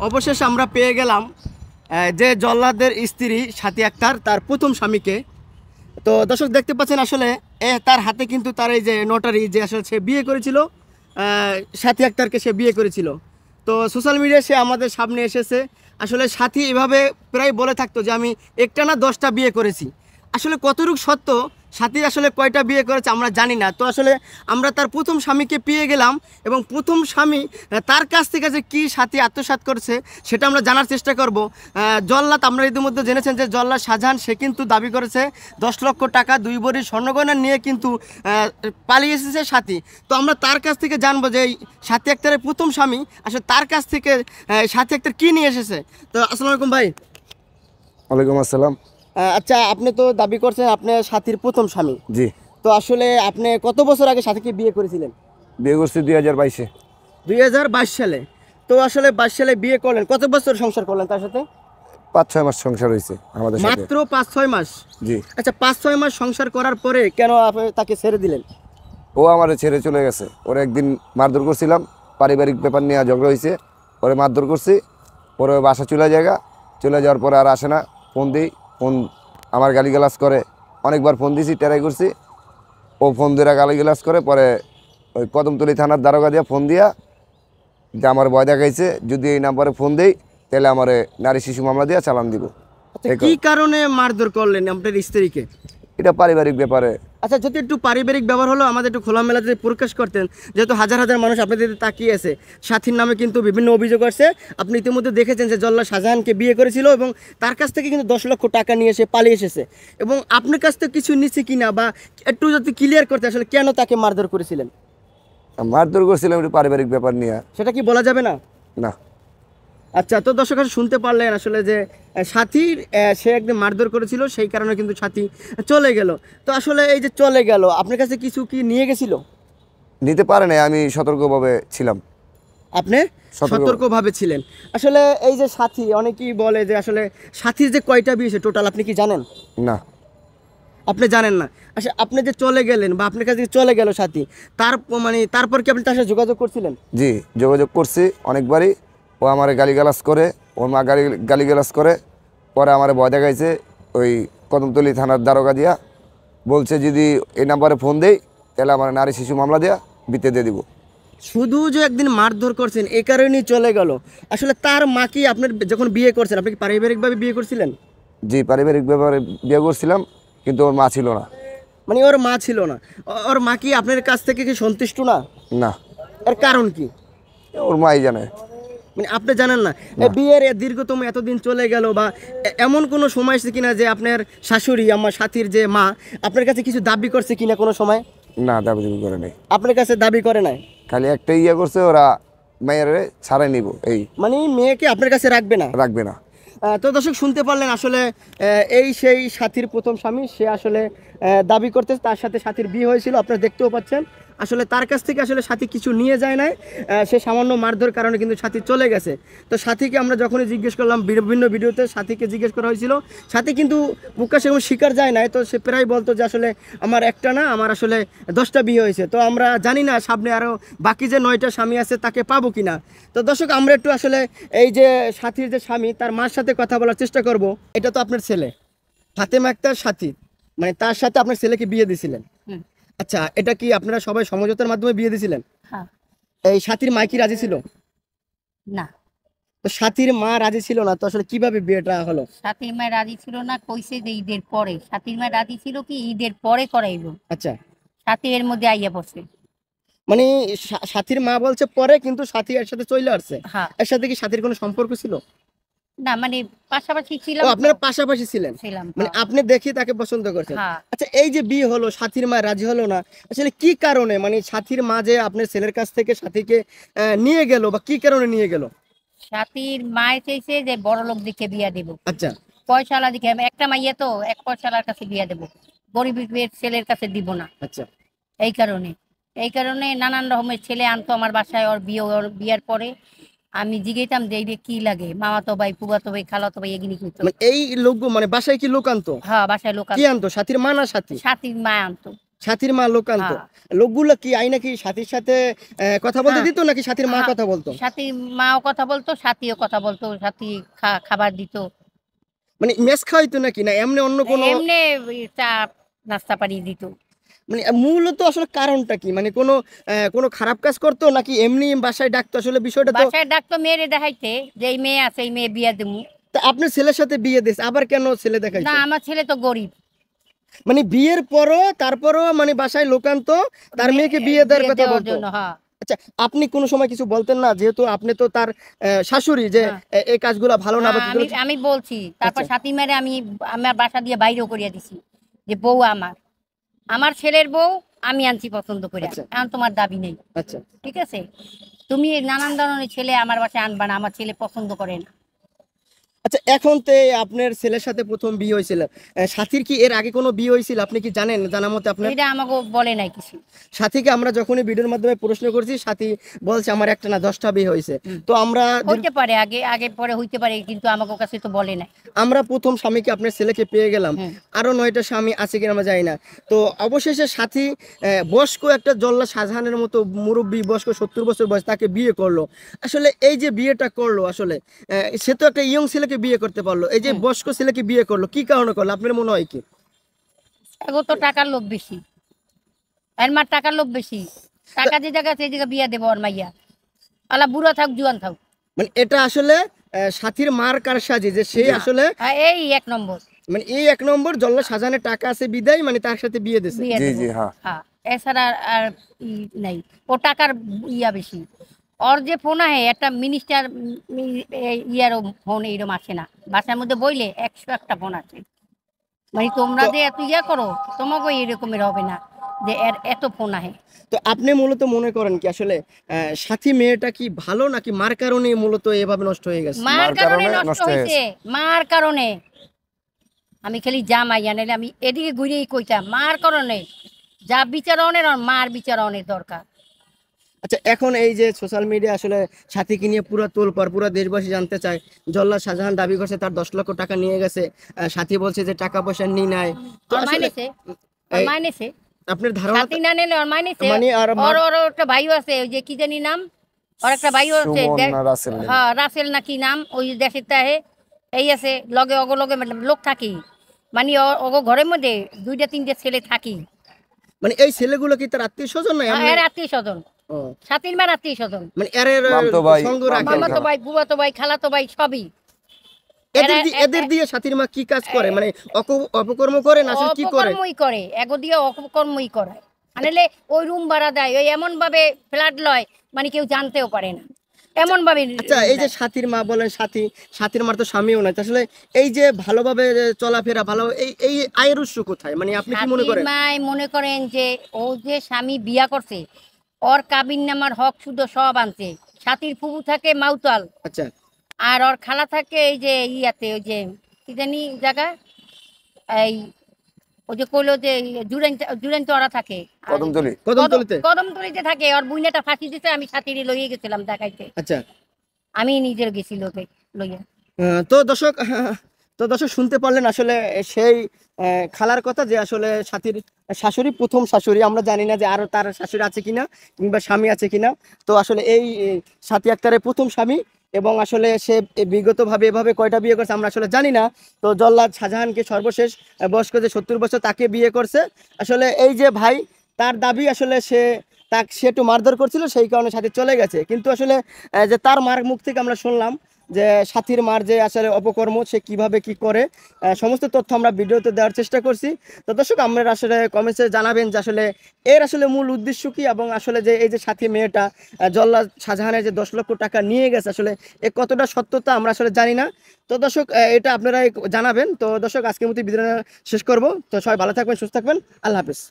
অবশেষে আমরা পেয়ে গেলাম যে জল্লাদের স্ত্রী সাথী আক্তার তার প্রথম স্বামীকে। তো দর্শক দেখতে পাচ্ছেন আসলে তার হাতে কিন্তু তার এই যে নোটারি যে আসলে সে বিয়ে করেছিল, সাথী আক্তারকে সে বিয়ে করেছিল। তো সোশ্যাল মিডিয়ায় সে আমাদের সামনে এসেছে। আসলে সাথী এভাবে প্রায় বলে থাকতো যে আমি একটা না 10টা বিয়ে করেছি। আসলে কতটুকু সত্য, সাথী আসলে কয়টা বিয়ে করেছে আমরা জানি না। তো আসলে আমরা তার প্রথম স্বামীকে পেয়ে গেলাম এবং প্রথম স্বামী তার কাছ থেকে যে কী সাথী আত্মসাৎ করছে সেটা আমরা জানার চেষ্টা করব। জল্লাদ আমরা ইতিমধ্যে জেনেছেন যে জল্লাদ শাহজাহান সে কিন্তু দাবি করেছে 10 লক্ষ টাকা 2 ভরি স্বর্ণগয়না নিয়ে কিন্তু পালিয়ে এসেছে সাথী। তো আমরা তার কাছ থেকে জানবো যে এই সাথী আক্তারের প্রথম স্বামী আসলে তার কাছ থেকে সাথী আক্তার কী নিয়ে এসেছে। তো আসসালামু আলাইকুম ভাই। ওয়ালাইকুম আসসালাম। আচ্ছা, আপনি তো দাবি করছেন আপনি সাথীর প্রথম স্বামী। জি। তো আসলে আপনি কত বছর আগে সাথীকে বিয়ে করেছিলেন? বিয়ে করছি 2022-এ। 2022 সালে। তো আসলে 22 সালে বিয়ে করলেন, কত বছর সংসার করলেন তার সাথে? 5-6 মাস সংসার হয়েছে আমাদের সাথে। মাত্র 5-6 মাস? জি। আচ্ছা, 5-6 মাস সংসার করার পরে কেন আপনি তাকে ছেড়ে দিলেন? ও আমার ছেড়ে চলে গেছে। ওরে একদিন মারধর করছিলাম, পারিবারিক ব্যাপার নিয়ে ঝগড়া হয়েছে, ওরে মারধর করছি। পরে বাসা চলে যাওয়ার পরে আর আসে না। ফোন দিই, ফোন আমার গালিগালাজ করে। অনেকবার ফোন দিয়েছি, ট্রাই করছি, ও ফোন দিয়ে গালিগালাজ করে। পরে ওই কদমতলী থানার দারোগা দিয়া ফোন দিয়া যে আমার ভয় দেখাইছে, যদি এই নাম্বারে ফোন দেই তাহলে আমার নারী শিশু মামলা দিয়া চালান দিব। কি কারণে মারধর করলেন আপনার স্ত্রীকে? এটা পারিবারিক ব্যাপারে। আচ্ছা, যদি একটু পারিবারিক ব্যবহার হলো আমাদের একটু খোলামেলা যদি প্রকাশ করতেন, যেহেতু হাজার হাজার মানুষ আপনাদের তাকিয়ে আছে। সাথীর নামে কিন্তু বিভিন্ন অভিযোগ আসছে। আপনি ইতিমধ্যে দেখেছেন যে জল্লাদ শাহজাহানকে বিয়ে করেছিল এবং তার কাছ থেকে কিন্তু 10 লক্ষ টাকা নিয়ে এসে পালিয়ে এসেছে এবং আপনার কাছ থেকে কিছু নিচ্ছে কিনা বা একটু যদি ক্লিয়ার করতে আসলে কেন তাকে মারধর করেছিলেন? মারধর করছিলাম একটু পারিবারিক ব্যাপার নিয়ে। সেটা কি বলা যাবে না? না। আচ্ছা, তো দর্শক শুনতে পারলেন আসলে যে সাথীর সে একদিন মারধর করেছিল, সেই কারণে কিন্তু সাথী চলে গেল। তো আসলে এই যে চলে গেল, আপনার কাছে কিছু কি নিয়ে গেছিল? নিতে পারে না, আমি সতর্কভাবে ছিলাম। আপনি সতর্কভাবে ছিলেন। আসলে এই যে সাথী, অনেকেই বলে যে আসলে সাথীর যে কয়টা বিয়ে টোটাল আপনি কি জানেন? না। আপনি জানেন না? আচ্ছা, আপনি যে চলে গেলেন বা আপনার কাছে চলে গেল সাথী, তার মানে তারপর কি আপনি তার সাথে যোগাযোগ করছিলেন? জি, যোগাযোগ করছি অনেকবারই। ও আমার গালিগালাজ করে, ওর মা গালিগালাজ করে। পরে আমার ভয় দেখাইছে, ওই কদমতলী থানার দারোগা দিয়া বলছে যদি এই নাম্বারে ফোন দেই তাহলে আমার নারী শিশু মামলা দিয়া বিতে দিয়ে দিব। শুধু যে একদিন মারধর করছেন এই কারণেই চলে গেল। আসলে তার মা কি আপনার যখন বিয়ে করছেন আপনি কি পারিবারিকভাবে বিয়ে করছিলেন? জি, পারিবারিক ব্যাপারে বিয়ে করছিলাম, কিন্তু ওর মা ছিল না। মানে ওর মা ছিল না? ওর মা কি আপনার কাছ থেকে কি সন্তুষ্ট না? না। এর কারণ কি? ওর মাই জানে। মানে আপনি জানেন না? বিয়ের দীর্ঘতম এতদিন চলে গেল বা এমন কোনো সময় এসেছে কিনা যে আপনার শাশুড়ি আমার সাথীর যে মা আপনার কাছে কিছু দাবি করছে কিনা কোনো সময়? না, দাবি করে নাই। আপনার কাছে দাবি করে নাই? খালি একটা ইয়ে করছে, ওরা মেয়ের ছাড়াই নিব, এই মানে মেয়েকে আপনার কাছে রাখবে না? রাখবে না। তো দর্শক শুনতে পারলেন আসলে এই সেই সাথীর প্রথম স্বামী, সে আসলে দাবি করতে তার সাথে সাথীর বিয়ে হয়েছিল, আপনারা দেখতেও পাচ্ছেন। আসলে তার কাছ থেকে আসলে সাথী কিছু নিয়ে যায় নাই, সে সামান্য মারধর কারণে কিন্তু সাথী চলে গেছে। তো সাথীকে আমরা যখনই জিজ্ঞেস করলাম বিভিন্ন ভিডিওতে সাথীকে জিজ্ঞেস করা হয়েছিল, সাথী কিন্তু প্রকাশ্যে এবং স্বীকার যায় নাই। তো সে প্রায় বলতো যে আসলে আমার একটা না, আমার আসলে 10টা বিয়ে হয়েছে। তো আমরা জানি না সামনে আরও বাকি যে 9টা স্বামী আছে তাকে পাবো কিনা। তো দর্শক আমরা একটু আসলে এই যে সাথীর যে স্বামী তার মার সাথে কথা বলার চেষ্টা করব। এটা তো আপনার ছেলে ফাতেমা আক্তার সাথী, মানে তার সাথে আপনার ছেলেকে বিয়ে দিয়েছিলেন? আচ্ছা, এটা কি আপনারা সবাই সমঝোতার মাধ্যমে বিয়ে দিয়েছিলেন? হ্যাঁ। এই সাথীর মা কি রাজি ছিল? না। তো সাথীর মা রাজি ছিল না, তো আসলে কিভাবে বিয়েটা হলো? সাথীর মা রাজি ছিল না, কইছে যে ঈদের পরে। সাথীর মা রাজি ছিল কি ঈদের পরে করাইব। আচ্ছা, সাথী এর মধ্যে আইয়া পড়ছে। মানে সাথীর মা বলছে পরে, কিন্তু সাথী এর সাথে চলে আসছে। হ্যাঁ। এর সাথে কি সাথীর কোনো সম্পর্ক ছিল? না, মানে পাশাপাশি ছিলাম। ও, আপনারা পাশাপাশি ছিলেন? মানে আপনি দেখি তাকে পছন্দ করছেন? হ্যাঁ। আচ্ছা, এই যে বিয়ে হলো, সাথীর মা রাজি হলো না, আসলে কি কারণে? মানে সাথীর মা যে আপনার ছেলের কাছ থেকে সাথীকে নিয়ে গেল বা কি কারণে নিয়ে গেল? সাথীর মায়ে চাইছে যে বড় লোক দিকে বিয়া দেব। আচ্ছা। পয়সাওয়ালা দিকে, একটা মাইয়া তো এক পয়সাওয়ালার কাছে বিয়া দেব, গরিবের ছেলের কাছে দিব না। আচ্ছা। এই কারণে নানান রকমের ছেলে আনতো আমার বাসায়। ওর বিয়ার পরে আমি জিজ্ঞেতাম যে এই কি লাগে, মামাতো ভাই, ফুফাতো ভাই, খালাতো ভাই, এগুলি কিন্তু। এই লোক মানে বাসায় কি লোক আনতো? হ্যাঁ, বাসায় লোক কি আনতো? সাথীর মা না সাথী? সাথীর মা আনতো। সাথীর মা লোকান্ত, হ্যাঁ। লোকগুলো কি আইনা কি সাথীর সাথে কথা বলতে হ্যাঁ। দিত নাকি সাথীর মা হ্যাঁ। কথা বলতো? সাথী মাও কথা বলতো, সাথীও কথা বলতো, সাথী খাবার দিত। মানে মেস খাওয়াইতো নাকি না এমনি অন্য কোনো? এমনি চা নাস্তা পানি দিত। মানে মূলত আসলে কারণটা কি, মানে কোনো কোনো খারাপ কাজ করতো নাকি এমনি বাসায় ডাকতো? আসলে বিষয়টা তো বাসায় ডাকতো মেয়েরে দেখাইতে যে এই মেয়ে আছে, এই মেয়ে বিয়া দেবো। তা আপনার ছেলের সাথে বিয়ে দিয়েছে, আবার কেন ছেলে না, দেখাইছে? আমার ছেলে তো গরিব। মানে বিয়ের পরও তারপরও মানে বাসায় লোকান্ত তার মেয়েকে বিয়ে দেওয়ার কথা দেওয়ার বলতো? জন্য, হ্যাঁ। আচ্ছা, আপনি কোনো সময় কিছু বলতেন না, যেহেতু আপনি তো তার শাশুড়ি, যে হ্যাঁ। এই কাজগুলো ভালো না বা হ্যাঁ, কি আমি করে? আমি বলছি। তারপর আচ্ছা। সাথী মেরে আমি আমার বাসা দিয়ে বাইরেও করিয়া দিছি যে বউ আমার ছেলের বউ আমি আনছি পছন্দ করে। আচ্ছা। এখন তোমার দাবি নেই, আচ্ছা ঠিক আছে? তুমি নানান ধরনের ছেলে আমার বাসায় আনবা না, আমার ছেলে পছন্দ করে না। আচ্ছা, এখন তো আপনার ছেলের সাথে প্রথম বিয়ে হয়েছিল, সাথীর কি এর আগে কোনো বিয়ে হয়েছিল আপনি কি জানেন? জানা মতে আপনার এটা আমাকে বলে নাই কিছু। সাথীকে আমরা যখনই ভিডিওর মাধ্যমে প্রশ্ন করছি, সাথী বলছে আমার একটা না 10টা বিয়ে হয়েছে। হুম। তো আমরা হইতে পারে, আগে আগে পরে হইতে পারে, কিন্তু আমাকে কাছে তো বলে নাই। আমরা প্রথম স্বামীকে আপনার ছেলেকে পেয়ে গেলাম, হুম। আরো 9টা স্বামী আছে কিনা আমরা জানি না। তো অবশেষে সাথী বয়স্ক একটা জল্লা শাহজাহানের মতো মুরব্বী, বয়স্ক 70 বছর বয়স, তাকে বিয়ে করলো। আসলে এই যে বিয়েটা করলো, আসলে সে তো একটা ইয়ং ছেলেকে বিয়ে করতে পারলো, এই যে হুম। বয়স্ক ছেলেকে বিয়ে করলো কি কারণে করলো আপনার মনে হয় কি? এগো তো টাকার লোভ বেশি, এর মার টাকার লোভ বেশি। টাকা যে জায়গা সেই জায়গা বিয়া দেবো ওর মাইয়া, আলা বুড়া থাক জুয়ান থাক। মানে এটা আসলে সাথীর মার কারসাজি, যে সে আসলে এই 1 নম্বর মানে এই 1 নম্বর জল্লা শাহজাহানের টাকা আছে বিদায় মানে তার সাথে বিয়ে দিছে। বিয়া জি দেবো। জি হ্যাঁ। হ্যাঁ, এছাড়া আর নাই। ও টাকার ইয়া বেশি। ওর যে ফোন আহে একটা মিনিস্টার ইয়ারও ফোন এইরকম আসে না। বাসার মধ্যে বইলে 101টা ফোন আছে। মানে তোমরা যে এত ইয়া করো, তোমাকেও এরকমের হবে না যে এত ফোন আহে। তো আপনি মূলত মনে করেন কি আসলে সাথী মেয়েটা কি ভালো নাকি মার কারণে মূলত এভাবে নষ্ট হয়ে গেছে? মার মার কারণে কারণে নষ্ট নষ্ট হয়ে হয়েছে, মার কারণে। আমি খালি জামাইয়া নাইলে আমি এদিকে ঘুরেই কইতাম মার কারণে। যা বিচারণের আর মার বিচারণের দরকার। আচ্ছা, এখন এই যে সোশ্যাল মিডিয়া আসলে সাথীকে নিয়ে পুরো তোলপাড়, পুরো দেশবাসী জানতে চায়। জল্লাদ শাহজাহান দাবি করছে তার 10 লক্ষ টাকা নিয়ে গেছে, সাথী বলছে যে টাকা পয়সা নি নাই। তো ওর আসলে মাইনেছে, ওর এই মাইনেছে। আপনার ধারণা সাথী না নিলে ওর মাইনেছে। মানে আর ওর ওর একটা ভাইও আছে, ওই যে কি জানি নাম, ওর একটা ভাইও আছে। সুমন না রাসেল নেই। হ্যাঁ, রাসেল না কি নাম, ওই দেশের তাহে এই আছে লগে অগো লগে লোক থাকি। মানে অগো ঘরের মধ্যে 2টা 3টে ছেলে থাকি। মানে এই ছেলেগুলো কি তার আত্মীয় স্বজন না এমনি? এর আত্মীয় স্বজন, ও, সাথীর মার আত্মীয় স্বজন, মানে এর মামতো ভাই, সঙ্গ রাখে। মামাতো ভাই, বুবাতো ভাই, খালাতো ভাই সবই। এদের দিয়ে সাথীর মা কি কাজ করে, মানে অপকর্ম করে না আসলে কি করে? অপকর্মই করে, এগো দিয়ে অপকর্মই করায়। আনলে ওই রুম ভাড়া দেয়, ওই এমন ভাবে ফ্ল্যাট লয় মানে কেউ জানতেও পারে না, এমন ভাবে। আচ্ছা, এই যে সাথীর মা বলেন, সাথীর মার তো স্বামীও নাই, তো আসলে এই যে ভালোভাবে যে চলাফেরা ভালো, এই আয়ের উৎস কোথায়, মানে আপনি কি মনে সাথীর করেন? মায় মনে করেন যে ও যে স্বামী বিয়া করছে, ওর কাবিন নামার হক শুদ্ধ সব আনছে। সাথীর ফুবু থাকে মাউতাল, আচ্ছা, আর ওর খালা থাকে এই যে ইয়াতে, ওই যে কি জানি জায়গা, এই ওই যে কইলো যে জুড়েন্ট ওরা থাকে। আর কদমতলি। কদমতলিতে। কদমতলিতে থাকে। ওর বুইনাটা ফাঁসি দিতে আমি সাথীরে লইয়ে গেছিলাম দেখাইতে। আচ্ছা, আমি নিজের গেছি লোকে লইয়া। তো দর্শক শুনতে পারলেন আসলে সেই খালার কথা, যে আসলে সাথীর শাশুড়ি, প্রথম শাশুড়ি। আমরা জানি না যে আরো তার শাশুড়ি আছে কিনা কিংবা স্বামী আছে কিনা। তো আসলে এই সাথী আক্তারের প্রথম স্বামী, এবং আসলে সে বিগতভাবে এভাবে কয়টা বিয়ে করছে আমরা আসলে জানি না। তো জল্লাদ শাহজাহানকে সর্বশেষ বয়স্ক যে 70 বছর তাকে বিয়ে করছে। আসলে এই যে ভাই, তার দাবি আসলে সে একটু মারধর করছিল, সেই কারণে সাথী চলে গেছে। কিন্তু আসলে যে তার মার মুখ থেকে আমরা শুনলাম যে সাথীর মার যে আসলে অপকর্ম, সে কিভাবে কি করে, সমস্ত তথ্য আমরা ভিডিওতে দেওয়ার চেষ্টা করছি। তো দর্শক, আমরা আসলে কমেন্টসে জানাবেন যে আসলে এর আসলে মূল উদ্দেশ্য কি, এবং আসলে যে এই যে সাথী মেয়েটা জল্লাদ শাহজাহানের যে 10 লক্ষ টাকা নিয়ে গেছে, আসলে এ কতটা সত্যতা আমরা আসলে জানি না। তো দর্শক, এটা আপনারাই জানাবেন। তো দর্শক, আজকের মতো বিদায় শেষ করব। তো সবাই ভালো থাকবেন, সুস্থ থাকবেন, আল্লাহ হাফেজ।